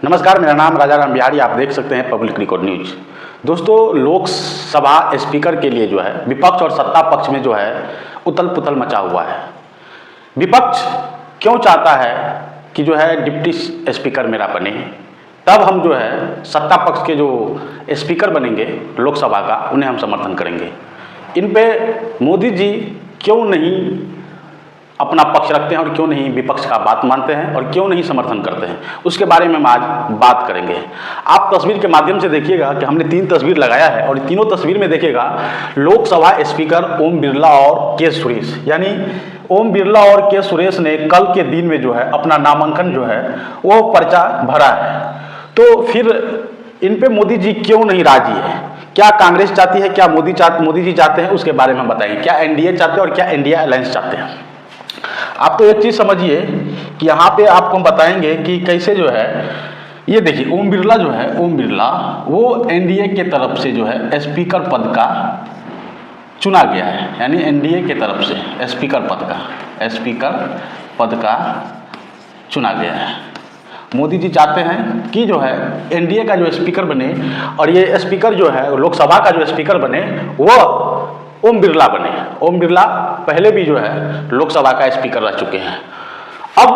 नमस्कार, मेरा नाम राजा राम बिहारी। आप देख सकते हैं पब्लिक रिकॉर्ड न्यूज। दोस्तों, लोकसभा स्पीकर के लिए जो है विपक्ष और सत्ता पक्ष में जो है उथल पुथल मचा हुआ है। विपक्ष क्यों चाहता है कि जो है डिप्टी स्पीकर मेरा बने, तब हम जो है सत्ता पक्ष के जो स्पीकर बनेंगे लोकसभा का उन्हें हम समर्थन करेंगे। इन पे मोदी जी क्यों नहीं अपना पक्ष रखते हैं और क्यों नहीं विपक्ष का बात मानते हैं और क्यों नहीं समर्थन करते हैं, उसके बारे में हम आज बात करेंगे। आप तस्वीर के माध्यम से देखिएगा कि हमने 3 तस्वीर लगाया है और तीनों तस्वीर में देखिएगा लोकसभा स्पीकर ओम बिरला और के सुरेश, यानी ओम बिरला और के सुरेश ने कल के दिन में जो है अपना नामांकन जो है वो पर्चा भरा है। तो फिर इन पे मोदी जी क्यों नहीं राजी है? क्या कांग्रेस चाहती है, क्या मोदी जी चाहते हैं, उसके बारे में हम बताएंगे। क्या एनडीए चाहते हैं और क्या इंडिया अलायंस चाहते हैं। आप तो एक चीज़ समझिए कि यहाँ पे आपको हम बताएंगे कि कैसे जो है, ये देखिए ओम बिरला जो है, ओम बिरला वो एनडीए के तरफ से जो है स्पीकर पद का चुना गया है, यानी एनडीए के तरफ से स्पीकर पद का चुना गया है। मोदी जी चाहते हैं कि जो है एनडीए का जो स्पीकर बने और ये स्पीकर जो है लोकसभा का जो स्पीकर बने वो ओम बिरला बने। ओम बिरला पहले भी जो है लोकसभा का स्पीकर रह चुके हैं। अब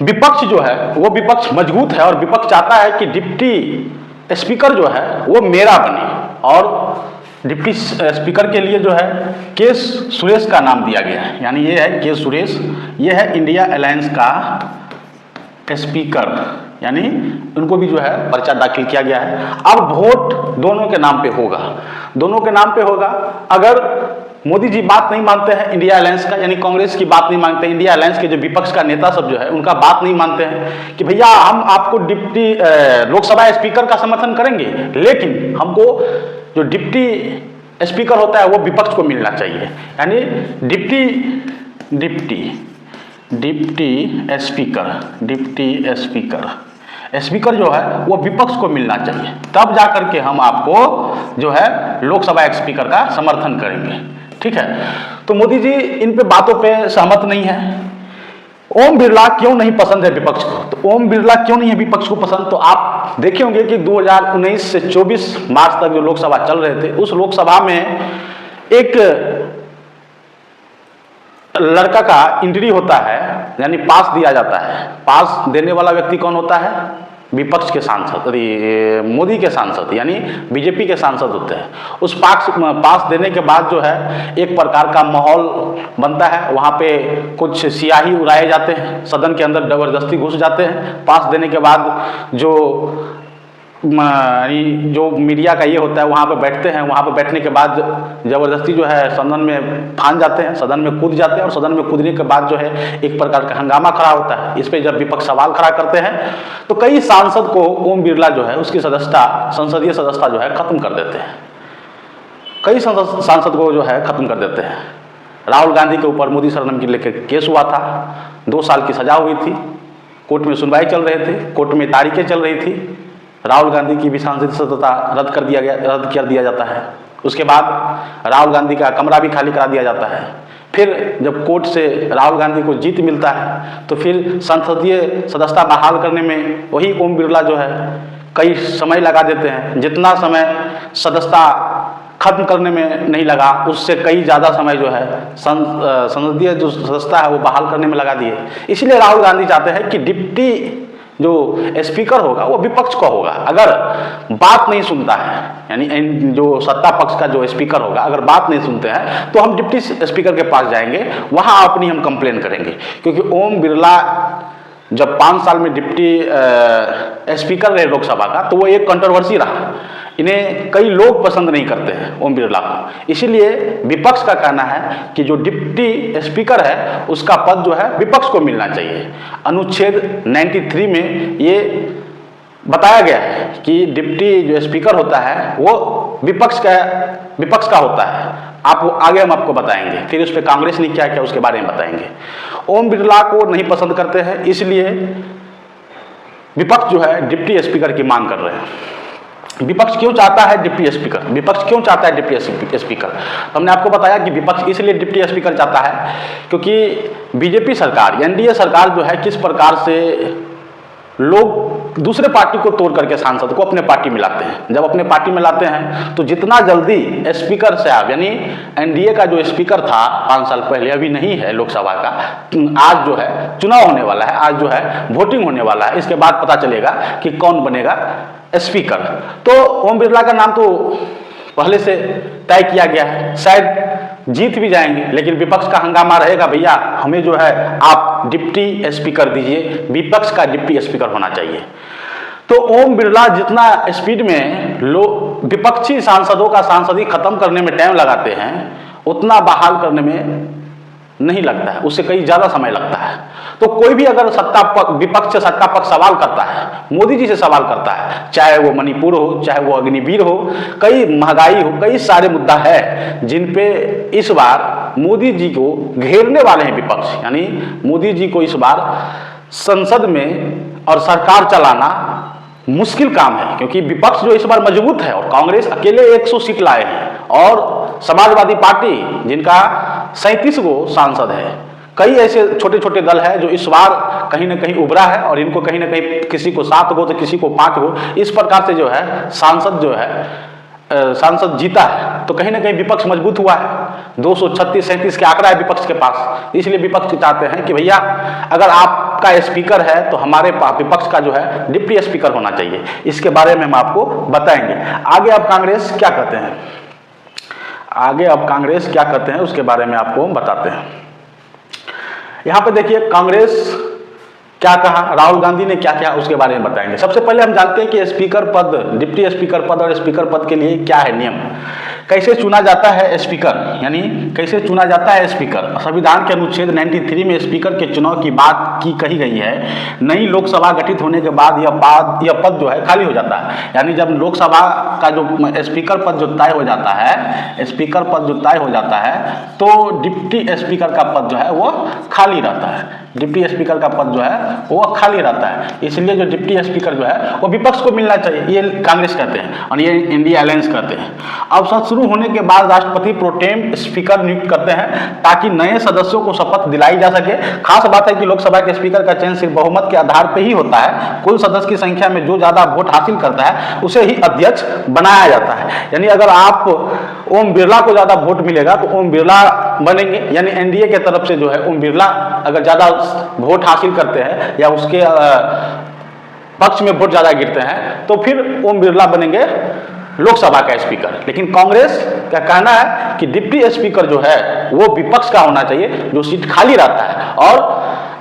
विपक्ष जो है वो विपक्ष मजबूत है और विपक्ष चाहता है कि डिप्टी स्पीकर जो है वो मेरा बने और डिप्टी स्पीकर के लिए जो है के सुरेश का नाम दिया गया है, यानी ये है के सुरेश, ये है इंडिया अलायंस का स्पीकर, यानी उनको भी जो है पर्चा दाखिल किया गया है। अब वोट दोनों के नाम पे होगा। अगर मोदी जी बात नहीं मानते हैं इंडिया अलायंस का, यानी कांग्रेस की बात नहीं मानते, इंडिया अलायंस के जो विपक्ष का नेता सब जो है उनका बात नहीं मानते हैं कि भैया हम आपको डिप्टी लोकसभा स्पीकर का समर्थन करेंगे, लेकिन हमको जो डिप्टी स्पीकर होता है वो विपक्ष को मिलना चाहिए, यानी डिप्टी स्पीकर जो है वो विपक्ष को मिलना चाहिए, तब जा करके हम आपको जो है लोकसभा स्पीकर का समर्थन करेंगे। ठीक है, तो मोदी जी इन पे बातों पे सहमत नहीं है। ओम बिरला क्यों नहीं पसंद है विपक्ष को? तो ओम बिरला क्यों नहीं है विपक्ष को पसंद? तो आप देखे होंगे कि 2019 से 24 मार्च तक जो लोकसभा चल रहे थे, उस लोकसभा में एक लड़का का एंट्री होता है, यानी पास दिया जाता है। पास देने वाला व्यक्ति कौन होता है? विपक्ष के सांसद, मोदी के सांसद, यानी बीजेपी के सांसद होते हैं। उस पास देने के बाद जो है एक प्रकार का माहौल बनता है, वहाँ पे कुछ सियाही उड़ाए जाते हैं, सदन के अंदर जबरदस्ती घुस जाते हैं। पास देने के बाद जो मीडिया का ये होता है वहाँ पे बैठते हैं, वहाँ पे बैठने के बाद ज़बरदस्ती जो है सदन में फांद जाते हैं, सदन में कूद जाते हैं और सदन में कूदने के बाद जो है एक प्रकार का हंगामा खड़ा होता है। इस पे जब विपक्ष सवाल खड़ा करते हैं तो कई सांसद को ओम बिरला जो है उसकी संसदीय सदस्यता जो है खत्म कर देते हैं। कई सांसद को जो है खत्म कर देते हैं। राहुल गांधी के ऊपर मोदी शरणम के लेकर केस हुआ था, 2 साल की सजा हुई थी, कोर्ट में सुनवाई चल रहे थे, कोर्ट में तारीखें चल रही थी। राहुल गांधी की भी सांसदीय सदस्यता रद्द कर दिया जाता है। उसके बाद राहुल गांधी का कमरा भी खाली करा दिया जाता है। फिर जब कोर्ट से राहुल गांधी को जीत मिलता है तो फिर संसदीय सदस्यता बहाल करने में वही ओम बिरला जो है कई समय लगा देते हैं। जितना समय सदस्यता खत्म करने में नहीं लगा, उससे कई ज़्यादा समय जो है संसदीय जो सदस्यता है वो बहाल करने में लगा दिए। इसलिए राहुल गांधी चाहते हैं कि डिप्टी जो स्पीकर होगा वो विपक्ष का होगा। अगर बात नहीं सुनता है, यानी जो सत्ता पक्ष का जो स्पीकर होगा अगर बात नहीं सुनते हैं तो हम डिप्टी स्पीकर के पास जाएंगे, वहां अपनी हम कंप्लेन करेंगे। क्योंकि ओम बिरला जब 5 साल में डिप्टी स्पीकर रहे लोकसभा का, तो वो एक कंट्रोवर्सी रहा। इन्हें कई लोग पसंद नहीं करते हैं ओम बिरला को। इसीलिए विपक्ष का कहना है कि जो डिप्टी स्पीकर है उसका पद जो है विपक्ष को मिलना चाहिए। अनुच्छेद 93 में ये बताया गया है कि डिप्टी जो स्पीकर होता है वो विपक्ष का होता है। आगे हम आपको बताएंगे, फिर उस पर कांग्रेस ने क्या किया उसके बारे में बताएंगे। ओम बिरला को नहीं पसंद करते हैं, इसलिए विपक्ष जो है डिप्टी स्पीकर की मांग कर रहे हैं। विपक्ष क्यों चाहता है डिप्टी स्पीकर? तो हमने आपको बताया कि विपक्ष इसलिए डिप्टी स्पीकर चाहता है क्योंकि बीजेपी सरकार, एनडीए सरकार जो है किस प्रकार से लोग दूसरे पार्टी को तोड़ करके सांसद को अपने पार्टी में लाते हैं। जब अपने पार्टी में लाते हैं तो जितना जल्दी स्पीकर साहब, यानी एनडीए का जो स्पीकर था 5 साल पहले, अभी नहीं है लोकसभा का, आज जो है चुनाव होने वाला है, आज जो है वोटिंग होने वाला है, इसके बाद पता चलेगा कि कौन बनेगा स्पीकर। तो ओम बिरला का नाम तो पहले से तय किया गया है, शायद जीत भी जाएंगे, लेकिन विपक्ष का हंगामा रहेगा, भैया हमें जो है आप डिप्टी स्पीकर दीजिए, विपक्ष का डिप्टी स्पीकर होना चाहिए। तो ओम बिरला जितना स्पीड में विपक्षी सांसदों का सांसदी खत्म करने में टाइम लगाते हैं, उतना बहाल करने में नहीं लगता है, उससे कई ज्यादा समय लगता है। तो कोई भी अगर विपक्ष से सत्ता पक्ष सवाल करता है, मोदी जी से सवाल करता है, चाहे वो मणिपुर हो, चाहे वो अग्निवीर हो, कई महंगाई हो, कई सारे मुद्दा है जिन पे इस बार मोदी जी को घेरने वाले हैं विपक्ष। यानी मोदी जी को इस बार संसद में और सरकार चलाना मुश्किल काम है, क्योंकि विपक्ष जो इस बार मजबूत है और कांग्रेस अकेले 100 सीट लाए हैं और समाजवादी पार्टी जिनका 37 गो सांसद है, कई ऐसे छोटे छोटे दल है जो इस बार कहीं ना कहीं उभरा है और इनको कहीं ना कहीं किसी को 7 गो तो किसी को 5 गो, इस प्रकार से जो है सांसद जीता है। तो कहीं ना कहीं विपक्ष मजबूत हुआ है, 236-37 के आंकड़ा है विपक्ष के पास। इसलिए विपक्ष चाहते हैं कि भैया अगर आपका स्पीकर है तो हमारे विपक्ष का जो है डिप्टी स्पीकर होना चाहिए। इसके बारे में हम आपको बताएंगे। आगे अब कांग्रेस क्या कहते हैं, उसके बारे में आपको बताते हैं। यहाँ पे देखिए कांग्रेस क्या कहा, राहुल गांधी ने क्या क्या, उसके बारे में बताएंगे। सबसे पहले हम जानते हैं कि स्पीकर पद, डिप्टी स्पीकर पद और स्पीकर पद के लिए क्या है नियम, कैसे चुना जाता है स्पीकर, यानी कैसे चुना जाता है स्पीकर। संविधान के अनुच्छेद 93 में स्पीकर के चुनाव की बात की कही गई है। नई लोकसभा गठित होने के बाद यह पद जो है खाली हो जाता है। यानी जब लोकसभा का जो स्पीकर पद जो तय हो जाता है, स्पीकर पद जो तय हो जाता है, तो डिप्टी स्पीकर का पद जो है वो खाली रहता है। डिप्टी स्पीकर का पद जो है वो खाली रहता है। इसलिए जो डिप्टी स्पीकर जो है वो विपक्ष को मिलना चाहिए, ये कांग्रेस कहते हैं और ये इंडिया अलायंस कहते हैं। अब सत्र शुरू होने के बाद राष्ट्रपति प्रोटेम स्पीकर नियुक्त करते हैं ताकि नए सदस्यों को शपथ दिलाई जा सके। खास बात है कि लोकसभा के स्पीकर का चयन सिर्फ बहुमत के आधार पर ही होता है। कुल सदस्य की संख्या में जो ज्यादा वोट हासिल करता है उसे ही अध्यक्ष बनाया जाता है। यानी अगर आप ओम बिरला को ज्यादा वोट मिलेगा तो ओम बिरला बनेंगे, यानी एनडीए के तरफ से जो है ओम बिरला अगर ज्यादा वोट हासिल करते हैं या उसके पक्ष में वोट ज्यादा गिरते हैं तो फिर ओम बिरला बनेंगे लोकसभा का स्पीकर। लेकिन कांग्रेस का कहना है कि डिप्टी स्पीकर जो है वो विपक्ष का होना चाहिए, जो सीट खाली रहता है, और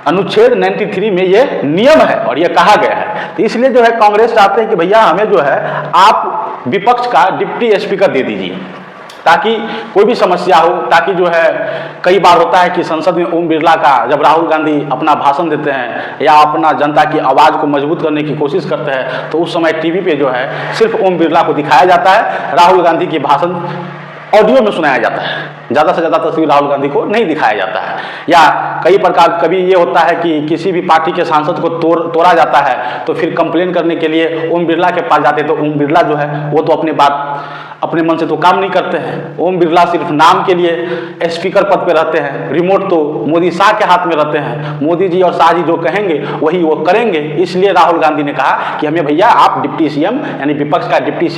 अनुच्छेद 93 में ये नियम है और ये कहा गया है। तो इसलिए जो है कांग्रेस चाहते हैं कि भैया हमें जो है आप विपक्ष का डिप्टी स्पीकर दे दीजिए, ताकि कोई भी समस्या हो, ताकि जो है कई बार होता है कि संसद में ओम बिरला का, जब राहुल गांधी अपना भाषण देते हैं या अपना जनता की आवाज़ को मजबूत करने की कोशिश करते हैं तो उस समय टीवी पे जो है सिर्फ ओम बिरला को दिखाया जाता है, राहुल गांधी की भाषण ऑडियो में सुनाया जाता है, ज़्यादा से ज़्यादा तस्वीर राहुल गांधी को नहीं दिखाया जाता है। या कभी ये होता है कि किसी भी पार्टी के सांसद को तोड़ा जाता है तो फिर कंप्लेन करने के लिए ओम बिरला के पास जाते, तो ओम बिरला जो है वो तो अपने मन से तो काम नहीं करते हैं। ओम बिरला सिर्फ नाम के लिए स्पीकर पद पे रहते हैं, रिमोट तो मोदी शाह के हाथ में रहते हैं। मोदी जी और शाह जी जो कहेंगे वही वो करेंगे। इसलिए राहुल गांधी ने कहा कि हमें भैया आप डिप्टी सीएम यानी विपक्ष का डिप्टी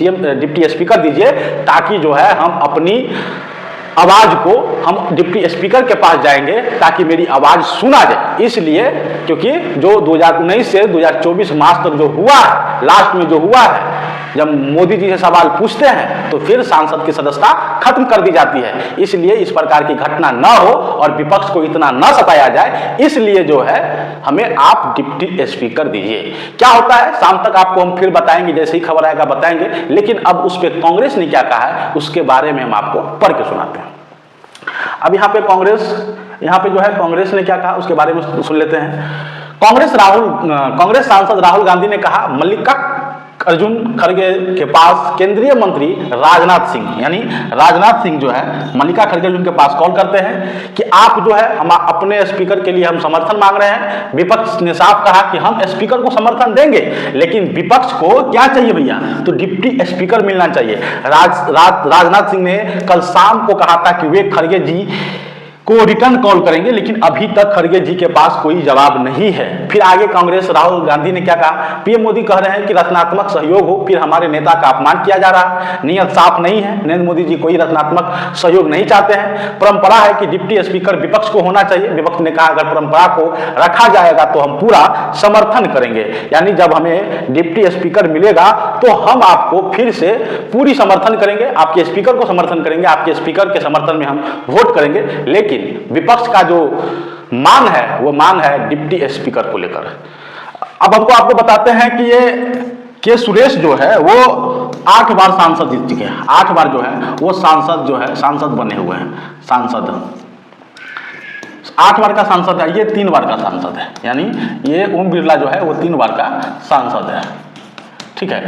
स्पीकर दीजिए, ताकि जो है हम अपनी आवाज को हम डिप्टी स्पीकर के पास जाएंगे ताकि मेरी आवाज सुना जाए। इसलिए क्योंकि जो 2019 से 2024 मार्च तक जो हुआ है, लास्ट में जो हुआ है, जब मोदी जी से सवाल पूछते हैं तो फिर सांसद की सदस्यता खत्म कर दी जाती है। इसलिए इस प्रकार की घटना न हो और विपक्ष को इतना न सताया जाए, इसलिए जो है हमें आप डिप्टी स्पीकर दीजिए। क्या होता है शाम तक आपको हम फिर बताएंगे, जैसे ही खबर आएगा बताएंगे। लेकिन अब उस पर कांग्रेस ने क्या कहा है उसके बारे में हम आपको पढ़ के सुनाते हैं। अब यहाँ पे जो है कांग्रेस ने क्या कहा उसके बारे में सुन लेते हैं। कांग्रेस सांसद राहुल गांधी ने कहा मल्लिकार्जुन खड़गे के पास केंद्रीय मंत्री राजनाथ सिंह, यानी राजनाथ सिंह जो है मल्लिका खड़गे के पास कॉल करते हैं कि आप जो है हम अपने स्पीकर के लिए हम समर्थन मांग रहे हैं। विपक्ष ने साफ कहा कि हम स्पीकर को समर्थन देंगे, लेकिन विपक्ष को क्या चाहिए भैया, तो डिप्टी स्पीकर मिलना चाहिए। राजनाथ सिंह ने कल शाम को कहा था कि वे खड़गे जी को रिटर्न कॉल करेंगे, लेकिन अभी तक खड़गे जी के पास कोई जवाब नहीं है। फिर आगे कांग्रेस राहुल गांधी ने क्या कहा, पीएम मोदी कह रहे हैं कि रचनात्मक सहयोग हो, फिर हमारे नेता का अपमान किया जा रहा है, नियत साफ नहीं है। नरेंद्र मोदी जी कोई रचनात्मक सहयोग नहीं चाहते हैं। परंपरा है कि डिप्टी स्पीकर विपक्ष को होना चाहिए। विपक्ष ने कहा अगर परंपरा को रखा जाएगा तो हम पूरा समर्थन करेंगे, यानी जब हमें डिप्टी स्पीकर मिलेगा तो हम आपको फिर से पूरी समर्थन करेंगे, आपके स्पीकर को समर्थन करेंगे, आपके स्पीकर के समर्थन में हम वोट करेंगे। लेकिन विपक्ष का जो मान है वो मान है डिप्टी स्पीकर को लेकर। अब हमको आपको बताते हैं कि ये के सुरेश जो है वो 8 बार सांसद जीत चुके हैं। 8 बार जो है वो सांसद बने हुए हैं। सांसद 8 बार का सांसद है, ये 3 बार का सांसद है, यानी ये ओम बिरला जो है वो 3 बार का सांसद है। ठीक है,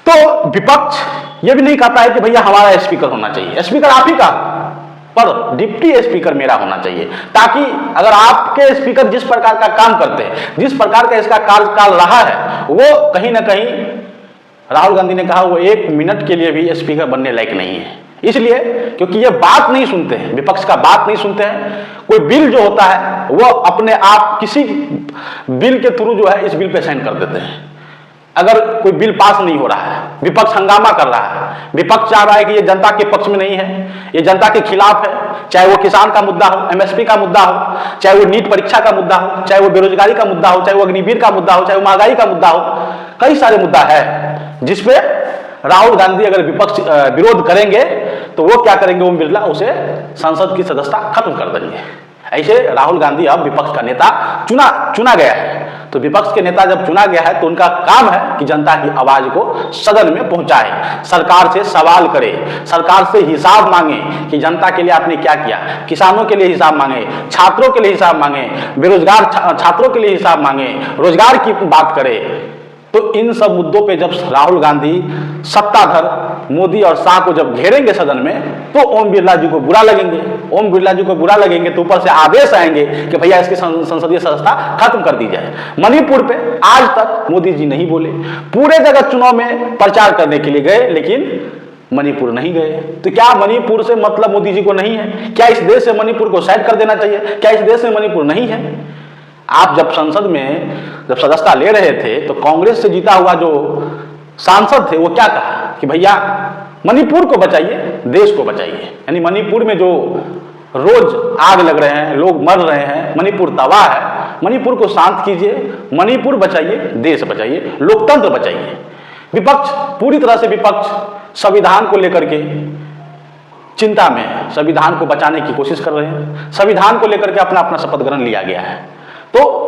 तो विपक्ष ये भी नहीं कहता है कि भैया हमारा स्पीकर होना चाहिए, स्पीकर आप ही का, पर डिप्टी स्पीकर मेरा होना चाहिए, ताकि अगर आपके स्पीकर जिस प्रकार का काम करते हैं, जिस प्रकार का इसका कार्यकाल रहा है, वो कहीं ना कहीं राहुल गांधी ने कहा वो 1 मिनट के लिए भी स्पीकर बनने लायक नहीं है। इसलिए क्योंकि ये बात नहीं सुनते हैं, विपक्ष का बात नहीं सुनते हैं। कोई बिल जो होता है वो अपने आप किसी बिल के थ्रू जो है इस बिल पे साइन कर देते हैं। अगर कोई बिल पास नहीं हो रहा है, विपक्ष हंगामा कर रहा है, विपक्ष चाह रहा है कि ये जनता के पक्ष में नहीं है, ये जनता के खिलाफ है, चाहे वो किसान का मुद्दा हो, एमएसपी का मुद्दा हो, चाहे वो नीट परीक्षा का मुद्दा हो, चाहे वो बेरोजगारी का मुद्दा हो, चाहे वो अग्निवीर का मुद्दा हो, चाहे वो महंगाई का मुद्दा हो, कई सारे मुद्दा है जिसपे राहुल गांधी अगर विपक्ष विरोध करेंगे तो वो क्या करेंगे, ओम बिरला उसे संसद की सदस्यता खत्म कर देंगे। ऐसे राहुल गांधी अब विपक्ष का नेता चुना गया है। तो विपक्ष के नेता जब चुना गया है तो उनका काम है कि जनता की आवाज को सदन में पहुंचाए, सरकार से सवाल करे, सरकार से हिसाब मांगे कि जनता के लिए आपने क्या किया, किसानों के लिए हिसाब मांगे, छात्रों के लिए हिसाब मांगे, बेरोजगार छात्रों के लिए हिसाब मांगे, रोजगार की बात करे। तो इन सब मुद्दों पे जब राहुल गांधी सत्ताधर मोदी और शाह को जब घेरेंगे सदन में, तो ओम बिरला जी को बुरा लगेंगे। ओम बिरला जी को बुरा लगेंगे तो ऊपर से आदेश आएंगे कि भैया इसकी संसदीय सदस्यता खत्म कर दी जाए। मणिपुर पे आज तक मोदी जी नहीं बोले, पूरे जगह चुनाव में प्रचार करने के लिए गए लेकिन मणिपुर नहीं गए। तो क्या मणिपुर से मतलब मोदी जी को नहीं है? क्या इस देश से मणिपुर को साइड कर देना चाहिए? क्या इस देश में मणिपुर नहीं है? आप जब संसद में जब सदस्यता ले रहे थे तो कांग्रेस से जीता हुआ जो सांसद थे वो क्या कहा कि भैया मणिपुर को बचाइए, देश को बचाइए। यानी मणिपुर में जो रोज आग लग रहे हैं, लोग मर रहे हैं, मणिपुर तबाह है, मणिपुर को शांत कीजिए, मणिपुर बचाइए, देश बचाइए, लोकतंत्र बचाइए। विपक्ष पूरी तरह से विपक्ष संविधान को लेकर के चिंता में है, संविधान को बचाने की कोशिश कर रहे हैं, संविधान को लेकर के अपना अपना शपथ ग्रहण लिया गया है। तो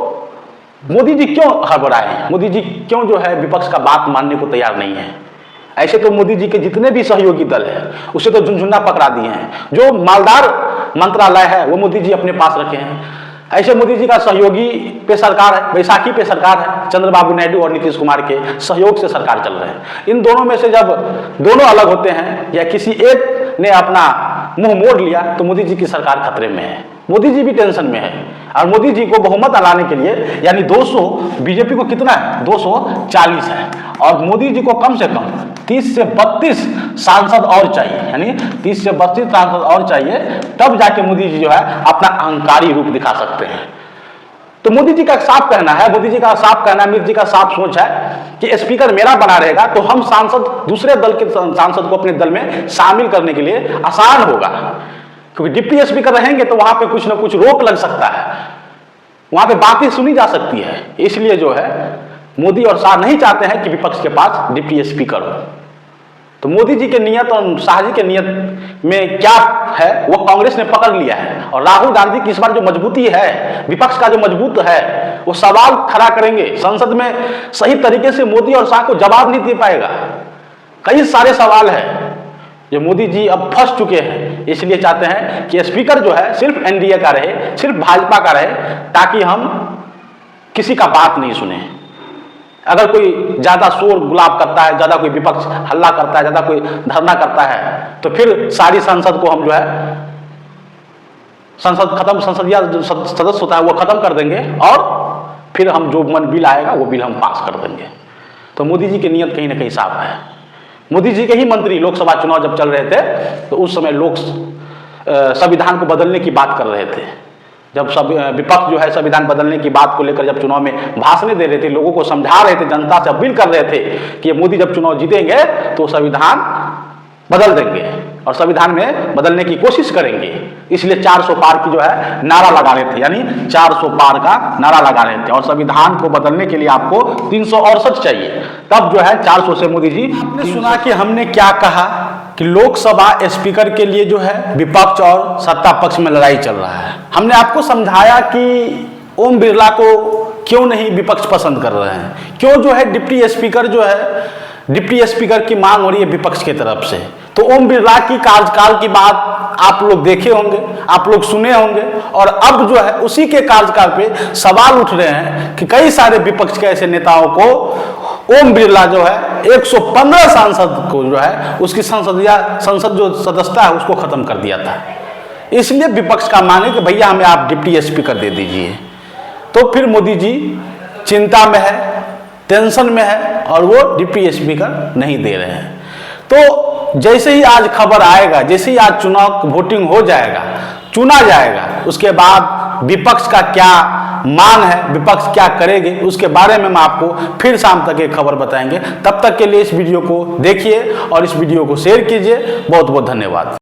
मोदी जी क्यों हड़बड़ाए हैं? मोदी जी क्यों जो है विपक्ष का बात मानने को तैयार नहीं है? ऐसे तो मोदी जी के जितने भी सहयोगी दल है उसे तो झुनझुना पकड़ा दिए हैं। जो मालदार मंत्रालय है वो मोदी जी अपने पास रखे हैं। ऐसे मोदी जी का सहयोगी पे सरकार है, बैसाखी पे सरकार है, चंद्रबाबू नायडू और नीतीश कुमार के सहयोग से सरकार चल रहे हैं। इन दोनों में से जब दोनों अलग होते हैं या किसी एक ने अपना मुंह मोड़ लिया तो मोदी जी की सरकार खतरे में है, मोदी जी भी टेंशन में है। और मोदी जी को बहुमत लाने के लिए यानी 200, बीजेपी को कितना है 240 है, और मोदी जी को कम से कम 30 से 32 सांसद और चाहिए, यानी 30 से 32 सांसद और चाहिए, तब जाके मोदी जी जो है अपना अहंकारी रूप दिखा सकते हैं। तो मोदी जी का साफ कहना है, मोदी जी का साफ कहना है, अमित जी का साफ सोच है कि स्पीकर मेरा बना रहेगा तो हम सांसद दूसरे दल के सांसद को अपने दल में शामिल करने के लिए आसान होगा, क्योंकि डिप्टी स्पीकर रहेंगे तो वहां पे कुछ ना कुछ रोक लग सकता है, वहां पे बातें सुनी जा सकती है। इसलिए जो है मोदी और शाह नहीं चाहते हैं कि विपक्ष के पास डिप्टी स्पीकर हो। तो मोदी जी के नियत और शाह जी के नियत में क्या है वो कांग्रेस ने पकड़ लिया है, और राहुल गांधी की इस बार जो मजबूती है, विपक्ष का जो मजबूत है, वो सवाल खड़ा करेंगे संसद में, सही तरीके से मोदी और शाह को जवाब नहीं दे पाएगा। कई सारे सवाल है जो मोदी जी अब फंस चुके हैं, इसलिए चाहते हैं कि स्पीकर जो है सिर्फ एनडीए का रहे, सिर्फ भाजपा का रहे, ताकि हम किसी का बात नहीं सुने। अगर कोई ज्यादा शोर गुलाब करता है, ज्यादा कोई विपक्ष हल्ला करता है, ज्यादा कोई धरना करता है, तो फिर सारी संसद को हम जो है संसद खत्म, संसदीय सदस्य होता है वो खत्म कर देंगे, और फिर हम जो मन बिल आएगा वो बिल हम पास कर देंगे। तो मोदी जी की नीयत कहीं ना कहीं साफ है। मोदी जी के ही मंत्री लोकसभा चुनाव जब चल रहे थे तो उस समय संविधान को बदलने की बात कर रहे थे। जब सब विपक्ष जो है संविधान बदलने की बात को लेकर जब चुनाव में भाषण दे रहे थे, लोगों को समझा रहे थे, जनता से अपील कर रहे थे कि मोदी जब चुनाव जीतेंगे तो संविधान बदल देंगे और संविधान में बदलने की कोशिश करेंगे, इसलिए 400 पार की जो है नारा लगा रहे थे, यानी 400 पार का नारा लगा रहे थे। और संविधान को बदलने के लिए आपको 368 चाहिए, तब जो है 400 से मोदी जी। आपने सुना कि हमने क्या कहा कि लोकसभा स्पीकर के लिए जो है विपक्ष और सत्ता पक्ष में लड़ाई चल रहा है। हमने आपको समझाया कि ओम बिरला को क्यों नहीं विपक्ष पसंद कर रहे हैं, क्यों जो है डिप्टी स्पीकर जो है, डिप्टी स्पीकर की मांग हो रही है विपक्ष की तरफ से। तो ओम बिरला की कार्यकाल की बात आप लोग देखे होंगे, आप लोग सुने होंगे, और अब जो है उसी के कार्यकाल पे सवाल उठ रहे हैं कि कई सारे विपक्ष के ऐसे नेताओं को ओम बिरला जो है 115 सांसद को जो है उसकी संसद जो सदस्यता है उसको खत्म कर दिया था। इसलिए विपक्ष का मांग है कि भैया हमें आप डिप्टी स्पीकर दे दीजिए। तो फिर मोदी जी चिंता में है, टेंशन में है और वो डिप्टी स्पीकर नहीं दे रहे हैं। तो जैसे ही आज खबर आएगा, जैसे ही आज चुनाव वोटिंग हो जाएगा, चुना जाएगा, उसके बाद विपक्ष का क्या मांग है, विपक्ष क्या करेंगे, उसके बारे में हम आपको फिर शाम तक एक खबर बताएंगे। तब तक के लिए इस वीडियो को देखिए और इस वीडियो को शेयर कीजिए। बहुत बहुत धन्यवाद।